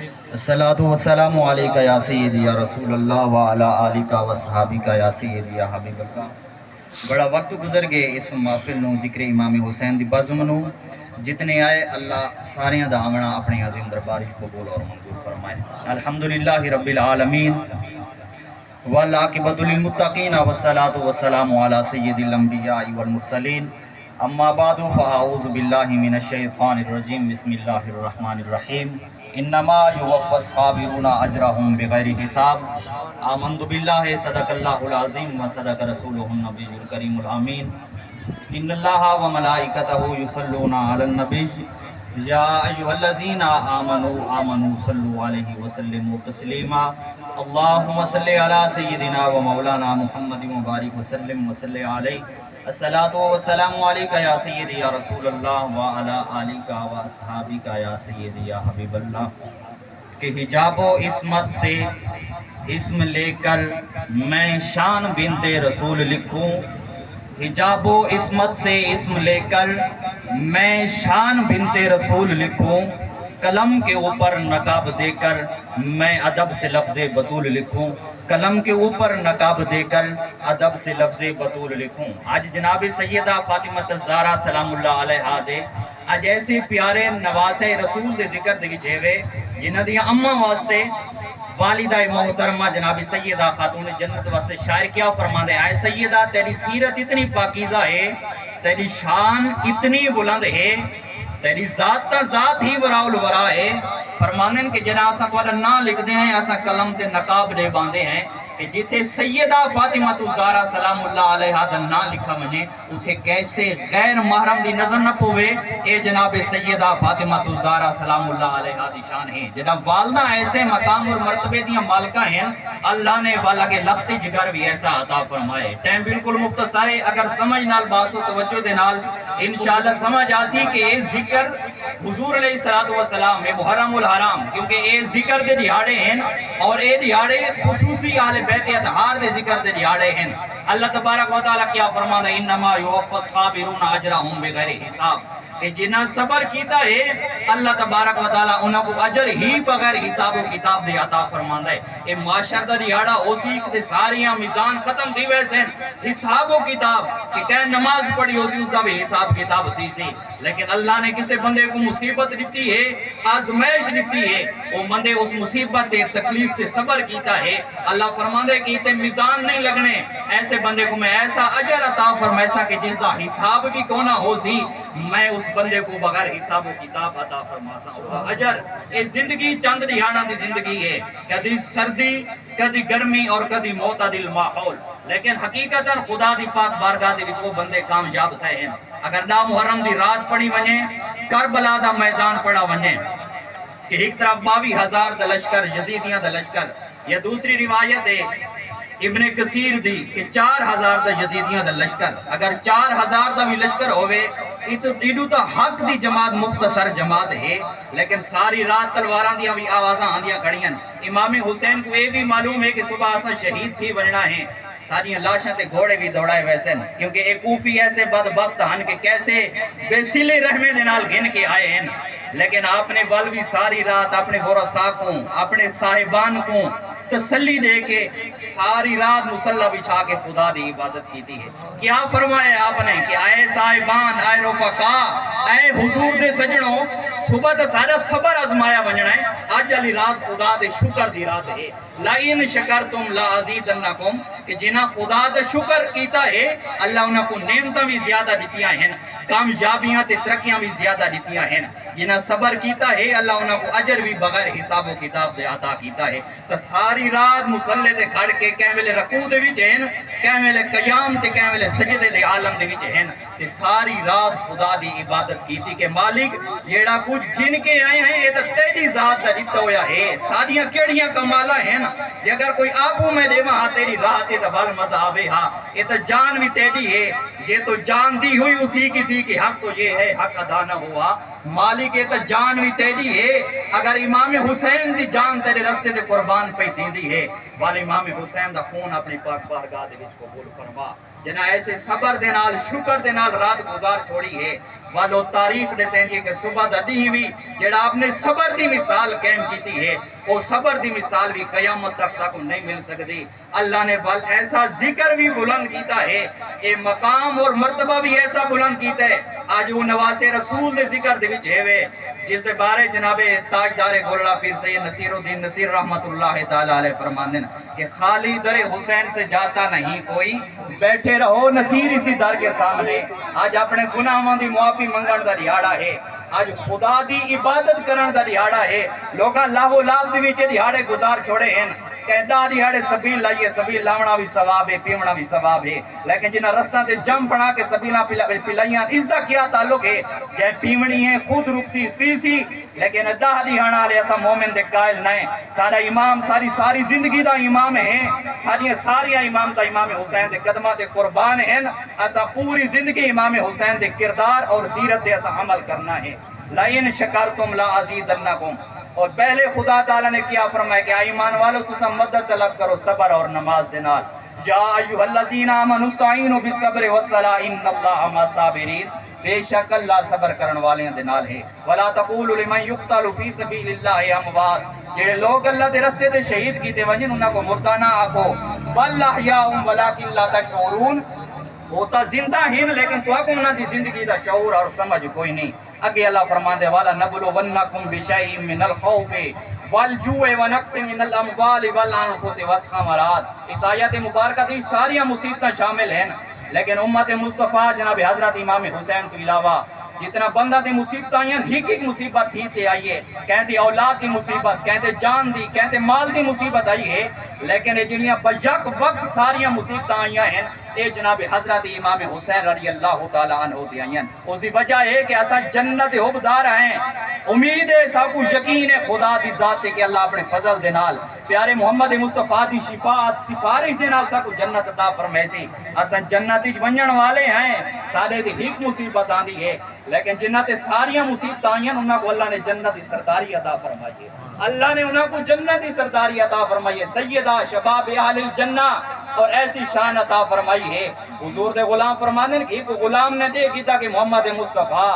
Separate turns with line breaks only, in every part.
الصلاۃ والسلام علیکہ یا سیدی یا رسول اللہ وعلی آلکہ و صحابکہ یا سیدی یا حبیب اللہ۔ بڑا وقت گزر گئے اس محفل نو ذکر امام حسین دی بزم نو، جتنے آئے اللہ ساریاں دا آمنا اپنے عظیم دربار وچ قبول اور منظور فرمائے۔ الحمدللہ رب العالمین والعاقبۃ للمتقین والصلاۃ والسلام علی سید الانبیاء والمرسلین، اما بعد فاعوذ باللہ من الشیطان الرجیم، بسم اللہ الرحمن الرحیم۔ انما یوفی الصابرون اجرهم بغیر حساب۔ آمنت باللہ صدق اللہ العظیم و صدق رسولہ النبی الکریم الامین۔ ان اللہ و ملائکتہ یصلون علی النبی یا ایھا الذین آمنوا صلوا علیہ وسلموا تسلیما۔ اللہم صل علی سیدنا و مولانا محمد مبارک وسلم وصلی علیہ۔ الصلاۃ والسلام علیکہ یا سیدی یا رسول اللہ وعلی آلکہ و اصحابکہ یا سیدی یا حبیب اللہ۔ کہ حجاب و عصمت سے اسم لے کر میں شان بنت رسول لکھوں، حجاب و عصمت سے اسم لے کر میں شان بنت رسول لکھوں، قلم کے اوپر نقاب دے کر میں ادب سے لفظ بطول لکھوں، قلم کے اوپر نقاب دے کر ادب سے لفظ بطول لکھوں۔ آج جناب سیدہ فاطمہ الزہرا سلام اللہ علیہا دے آج ایسے پیارے نواسے رسول دے ذکر دے وچ ہوئے جنہاں دی اماں واسطے والدہ محترمہ جناب سیدہ خاتون جنت واسطے شاعر کیا فرماندے آئے، سیدہ تیری سیرت اتنی پاکیزہ ہے، تیری شان اتنی بلند ہے، تیری ذات تا ذات ہی وراء الورا ہے۔ فرمانن کہ جنہاں اساں تواڈا نام لکھ دے ہیں، اساں قلم تے نقاب دے باندھے ہیں کہ جتھے سیدہ فاطمہ الزہرا سلام اللہ علیہا دا نام لکھا منے اتھے کیسے غیر محرم دی نظر نہ پوے، اے جناب سیدہ فاطمہ الزہرا سلام اللہ علیہا دی شان ہے۔ جناب والدہ ایسے مقام اور مرتبے دیاں مالکہ ہیں، اللہ نے والا کے لخت جگر بھی ایسا عطا فرمائے۔ ٹائم بالکل مختصر ہے، اگر سمجھ نال باس و توجہ دے نال انشاءاللہ سمجھ آسی کہ اے ذکر حضور علیہ السلام میں محرم الحرام، کیونکہ اے ذکر دے دیہاڑے ہیں اور اے دیہاڑے خصوصی اہل بیت اطہار دے ذکر دے دیہاڑے ہیں۔ اللہ تبارک و تعالیٰ کیا فرماتا ہے، انما یوفی الصابرون اجرهم بغیر حساب، کہ جنہاں صبر کیتا ہے اللہ تبارک و تعالیٰ انہاں کو اجر ہی بغیر حساب و کتاب دے عطا فرماندا ہے۔ اے معاشر دا دیہاڑا اوسی کہ ساریاں میزان ختم تھی ویسے حساب و کتاب کہ کہ نماز پڑھی ہوسی اس دا بھی حساب کتاب تھی سی، لیکن اللہ نے کسے بندے کو مصیبت دیتی ہے، آزمائش دیتی ہے، وہ بندے اس مصیبت تے تکلیف تے صبر کیتا ہے، اللہ فرماندے کہ تے میزان نہیں لگنے، ایسے بندے کو میں ایسا اجر عطا فرمائسا کہ جس دا حساب بھی کونا ہو سی، میں اس بندے کو بغیر حساب و کتاب عطا فرماسا اس دا اجر۔ یہ زندگی چند دیہاڑاں دی زندگی ہے، کدی سردی کدی گرمی اور کدی معتدل ماحول، لیکن حقیقتاً خدا دی پاک بارگاہ دے وچ وہ بندے کامیاب تھے ہیں۔ اگر نا محرم دی رات پڑھی ونجے، کربلا دا میدان پڑھا ونجے کہ ایک طرف 22,000 دا لشکر یزیدیاں دا لشکر، یا دوسری روایت ہے ابن کثیر دی کہ 4,000 دا یزیدیاں دا لشکر، اگر 4,000 دا بھی لشکر ہوئے ایڈو تا حق دی جماعت مختصر جماعت ہے، لیکن ساری رات تلواراں دیاں بھی آوازاں آندیاں کھڑیاں۔ امام حسین کو یہ بھی معلوم ہے کہ صبح اساں شہید تھی ونجنا ہے، ساریاں لاشاں تے گھوڑے بھی دوڑائے ویسے ہیں، کیونکہ ایک کوفی ایسے بدبخت ہن کہ کیسے بے سلے رحمے دے نال گن کے آئے ہیں، لیکن آپ نے بھی ساری رات اپنے ورثاء کو اپنے صاحبان کو تسلی دے کے ساری رات مصلی بچھا کے خدا دی عبادت کیتی ہے۔ کیا فرمایا آپ نے کہ اے صاحبان، اے رفقا، اے حضور دے سجنوں، صبح دا سارا صبر آزمایا ونجنا ہے، آج علی رات خدا دے شکر دی رات ہے۔ لَإِن شَكَرْتُمْ لَأَزِيدَنَّكُمْ، کہ جنہاں خدا دا شکر کیتا ہے اللہ انہاں کو نعمتاں بھی زیادہ دیتیاں ہیں، کامیابیاں تے ترقیاں بھی زیادہ دیتیاں ہیں۔ جنہاں صبر کیتا ہے اللہ انہاں کو اجر بھی بغیر حساب و کتاب دے عطا کیتا ہے۔ تو ساری رات مصلی تے کھڑ کے کہیں ویلے رکوع دے وچ ہیں، کہیں ویلے قیام تے کہیں ویلے سجدے دے عالم دے وچ ہیں، تے ساری رات خدا دی عبادت کیتی کہ مالک جیڑا کچھ گن کے آئے ہیں یہ تو تیری ذات دا دیتا ہویا ہے، ساریاں کیڑیاں کمالا ہیں، جے اگر کوئی آپو میں دے وہاں تیری رات تے بل مزہ آوے ہاں، یہ تو جان بھی تیری ہے، یہ تو جان دی ہوئی اسی کی تھی کہ حق تو یہ ہے حق ادا نہ ہوا، مالک یہ تو جان بھی تیری ہے، اگر امام حسین دی جان تیرے رستے دے قربان پہ تیندی ہے، والے امام حسین دا خون اپنی پاک بارگاہ دے وچ قبول فرما۔ جنہاں ایسے صبر دے نال شکر دے نال رات گزار چھوڑی ہے، والو تعریف دے سیندی کہ صبح دا دی بھی جڑا آپ نے صبر دی مثال قائم کیتی ہے وہ صبر دی مثال بھی قیامت تک ساکو نہیں مل سکتی اللہ نے ایسا ذکر بھی بلند کیتا ہے اے مقام اور مرتبہ بھی ایسا بلند کیتا ہے آج وہ نواز رسول دے ذکر دے وچ ہے جس دے بارے جناب تاجدار گولڑا پیر سید نصیر الدین نصیر رحمت اللہ تعالیٰ علیہ فرمان دینا کہ خالی در حسین سے جاتا نہیں کوئی بیٹھے رہو نصیر اسی در کے سامنے آج اپنے گناہوں دی معافی منگن دا دیہاڑا ہے آج خدا دی عبادت کرن دا دیہاڑا ہے لوگاں لاہو لاب دی وچے دیہاڑے گزار چھوڑے ہیں کہندہ دیہاڑے سبیل لائیے سبیل لاونا بھی ثواب ہے پیونا بھی ثواب ہے لیکن جنہ رستہ تے جم پڑا کے سبیلہ پلائیاں اس دا کیا تعلق ہے جائے پیونی ہے خود رکسی پیسی لیکن دہ دیہانا لے ایسا مومن دے قائل نہیں سارا امام ساری زندگی دا امام ہے ساری امام دا امام حسین دے قدمہ دے قربان ہیں ایسا پوری زندگی امام حسین دے کردار اور سیرت دے ایسا عمل کرنا ہے لَإِن شَكَرْتُمْ لَأَزِيدَنَّكُمْ اور پہلے خدا تعالیٰ نے کیا فرمایا کہ ایمان والو تسا مدد طلب کرو صبر اور نماز دینال یا ایوہ الذین آمنوا استعینوا بالصبر والصلاۃ ان اللہ مع الصابرین بے شک اللہ صبر کرن والے دینال ہے ولا تقولوا لمن يقتل في سبيل الله اموات جڑے لوگ اللہ دے رستے تے شہید کیتے ونجن انہاں کو مردہ نہ آکھو بل احیاء ولکن لا تشعرون وہ تا زندہ ہیں لیکن تو اکو انہاں دی زندگی دا شعور اور سمجھ کوئی نہیں اگے اللہ فرمان دے والا نبلونکم بشیء من الخوف والجوع ونقص من الاموال والانفس والثمرات اس آیت مبارکہ دی ساری مصیبتیں شامل ہیں لیکن امت مصطفیٰ جناب حضرت امام حسین تو علاوہ جتنا بندہ دی مصیبت آئیں ایک مصیبت تھی تے آئیے کہتے اولاد دی مصیبت کہتے جان دی کہتے مال دی مصیبت آئی ہے لیکن جنیاں بیک وقت ساریاں مصیبت آئیں ہیں اے جناب حضرت امام حسین رضی اللہ تعالیٰ عنہ دی آئیں اس دی وجہ ہے کہ ایسا جنت حبدار ہیں امید ہے ساکو یقین ہے خدا دی ذات ہے کہ اللہ اپنے فضل دینال پیارے محمد مصطفیٰ دی شفاعت سفارش دینال ساکو جنت عطا فرمیسی ایسا جنتی ونجن والے ہیں سارے دی ایک مصیبت آن دی ہے لیکن جنت ساریاں مصیبت آئیں انہاں کو اللہ نے جنت سرداری عطا فرمائی ہے اللہ نے انہاں کو جنت سرداری عطا فرمائی ہے سیدہ شباب اہل الجنہ اور ایسی شان عطا فرمائی ہے حضور دے غلام فرمانے کہ ایک غلام نے دے گیتا کہ محمد مصطفیٰ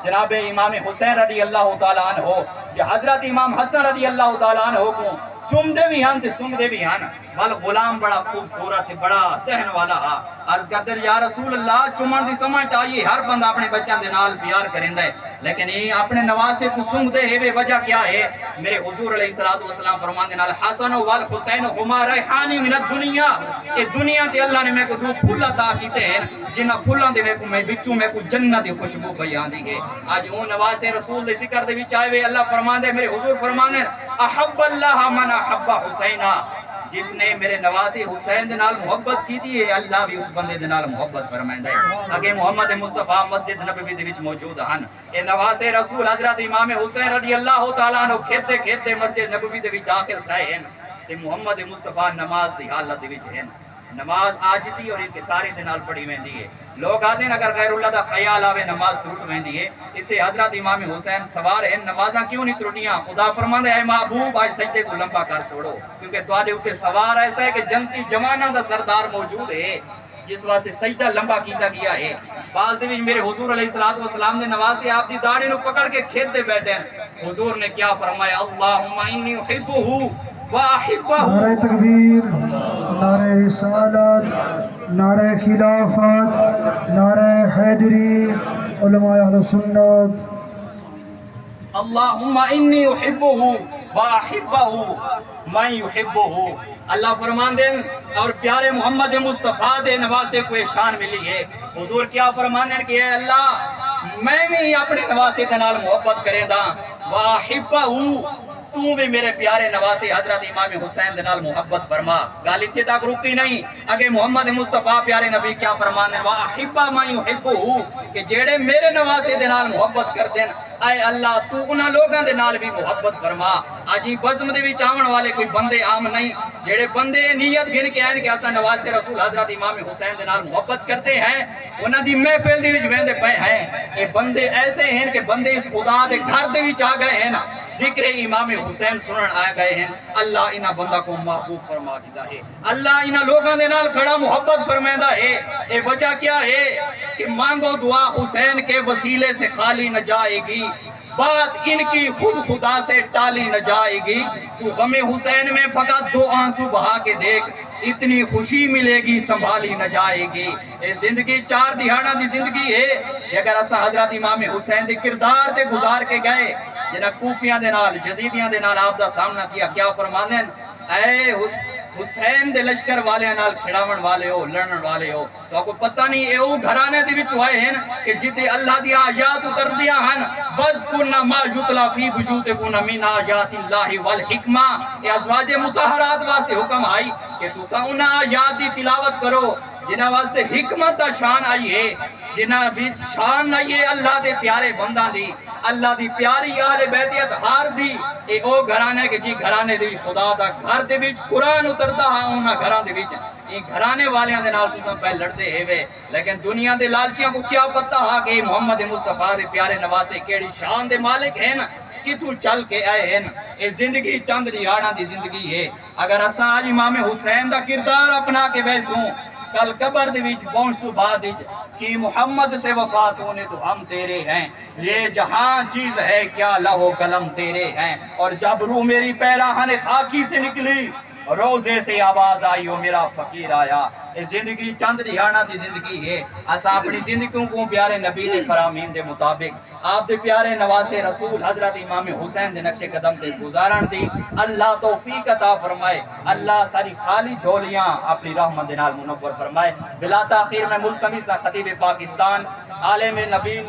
جناب امام حسین رضی اللہ تعالیٰ عنہ ہو یا حضرت امام حسن رضی اللہ تعالیٰ عنہ کو چم دے بھی ہن تے سم دے بھی ہن وال غلام بڑا خوبصورت بڑا سہن والا ہا عرض کرتے یا رسول اللہ چمن دی سمجھ آئیے ہر بندہ اپنے بچوں دے نال پیار کریندا ہے لیکن یہ اپنے نواسے کو سنگ دے ہے وجہ کیا ہے میرے حضور علیہ الصلوۃ والسلام فرمان دے نال حسن والحسین ہما ریحان من الدنیا کہ دنیا تے اللہ نے میں کو دو پھول عطا کیتے ہیں جنہ پھلاں دے میں وچوں میں کو جنت دی خوشبو بیان دی ہے اج او نواسے رسول دے ذکر دے وچ آئے اللہ فرمان دے میرے حضور فرمان دے احب اللہ من احب حسینا جس نے میرے نوازی حسین دے نال محبت کی تھی اللہ بھی اس بندے دے نال محبت فرمائندا ہے اگے محمد مصطفیٰ مسجد نبوی دے وچ موجود ہن اے نوازے رسول حضرت امام حسین رضی اللہ تعالیٰ عنہ کھیتے کھیتے مسجد نبوی دے وچ داخل تھے ہیں تے محمد مصطفیٰ نماز دی حالت دے وچ ہیں نماز آجتی اور انکساری دے نال پڑھی ویندی ہے لوگ آتے ہیں اگر غیر اللہ دا خیال آوے نماز ترٹ ویندی ہے اتنے حضرت امام حسین سوار ہیں نمازاں کیوں نہیں ترٹیاں خدا فرماندا ہے اے محبوب آج سجدے کو لمبا کر چھوڑو کیونکہ تواڈے اوتے سوار ایسا ہے کہ جنتی جواناں دا سردار موجود ہے جس واسطے سجدہ لمبا کیتا گیا ہے بعض دے وچ میرے حضور علیہ الصلوۃ والسلام نے نواز سے آپ دی داڑھی نو پکڑ کے کھیتے بیٹھے ہیں حضور نے کیا فرمایا اللہم انی احبہ
نعرہ تکبیر نعرہ رسالت نعرہ خلافت نعرہ حیدری علماء اہل سنت
اللہم انی احبہ واحبہ من یحبہ اللہ فرمان دیں اور پیارے محمد مصطفیٰ دے نواسے کو شان ملی ہے حضور کیا فرمان دیں کہ اے اللہ میں بھی اپنے نواسے کے نال محبت کریں دا واحبہ تو بھی میرے پیارے نواسے حضرت امام حسین دے نال محبت فرما گالی تھے تک رکتی نہیں اگے محمد مصطفیٰ پیارے نبی کیا فرمان دیں وَأَحِبَّ مَن يُحِبُّهُ کہ جیڑے میرے نواسے دے نال محبت کر دیں اے اللہ تو انہاں لوگاں دے نال بھی محبت فرما آجی بزم دے وچ آون والے کوئی بندے عام نہیں جیڑے بندے نیت گن کے آئیں کہ اساں نواسے رسول حضرت امام حسین دے نال محبت کرتے ہیں انہاں دی محفل دے وچ ویندے پئے ہیں اے بندے ایسے ہیں کہ بندے اس خدا دے گھر دے وچ آ گئے ہیں ذکر امام حسین سنن آ گئے ہیں اللہ انہاں بندہ کو محبوب فرما دیتا ہے اللہ انہاں لوگاں دے نال کھڑا محبت فرمائندا ہے اے وجہ کیا ہے کہ مانگو دعا حسین کے وسیلے سے خالی نہ جائے گی بات ان کی خود خدا سے ٹالی نہ جائے گی تو غم حسین میں فقط 2 آنسو بہا کے دیکھ اتنی خوشی ملے گی سنبھالی نہ جائے گی اے زندگی 4 دہاڑاں دی زندگی ہے کہ اگر اساں حضرت امام حسین دے کردار تے گزار کے گئے جنہاں کوفیاں دے نال یزیدیاں دے نال آپ دا سامنا کیا کیا فرماندے ہیں اے حسین دے لشکر والے نال کھڑاون والے ہو لڑن والے ہو تو آپ کو پتہ نہیں اے او گھرانے دے وچ ہوئے ہیں کہ جتے اللہ دی آیات اتر دیا ہن وَذْكُرْنَ مَا يُتْلَى فِي بُيُوتِكُنَّ مِنْ آیَاتِ اللَّهِ وَالْحِکْمَةِ اے ازواج مطہرات واسطے حکم آئی کہ تساں انہاں آیات دی تلاوت کرو جنہاں واسطے حکمت دا شان آئی ہے جنہاں وچ شان آئی ہے اللہ دے پیارے بنداں دی اللہ دی پیاری اہل بیت اطہار دی اے او گھرانے کہ جی گھرانے دے خدا دا گھر دے وچ قرآن اتردا ہاں انہاں گھراں دے وچ یہ گھرانے والیاں دے نال تساں پہ لڑدے ہوئے لیکن دنیا دے لالچیاں کو کیا پتہ ہا کہ محمد مصطفیٰ دے پیارے نواسے کیڑی شان دے مالک ہیں کتھوں چل کے آئے ہیں اے زندگی چند دہاڑاں دی زندگی ہے اگر اساں آج امام حسین دا کردار اپنا کے ویسوں کل قبر دے وچ پہنچ بعد کہ محمد سے وفات ہونے تو ہم تیرے ہیں یہ جہاں چیز ہے کیا لہو قلم تیرے ہیں اور جب روح میری پیراہن خاکی سے نکلی روزے سے آواز آئی ہو میرا فقیر آیا اے زندگی چند دہاڑاں دی زندگی ہے اساں اپنی زندگیوں کو پیارے نبی دے فرامین دے مطابق آپ دے پیارے نواسے رسول حضرت امام حسین دے نقش قدم تے گزارن دی اللہ توفیق عطا فرمائے اللہ ساری خالی جھولیاں اپنی رحمت دے نال منور فرمائے بلا تاخیر میں ملتمس خطیب پاکستان عالم نبی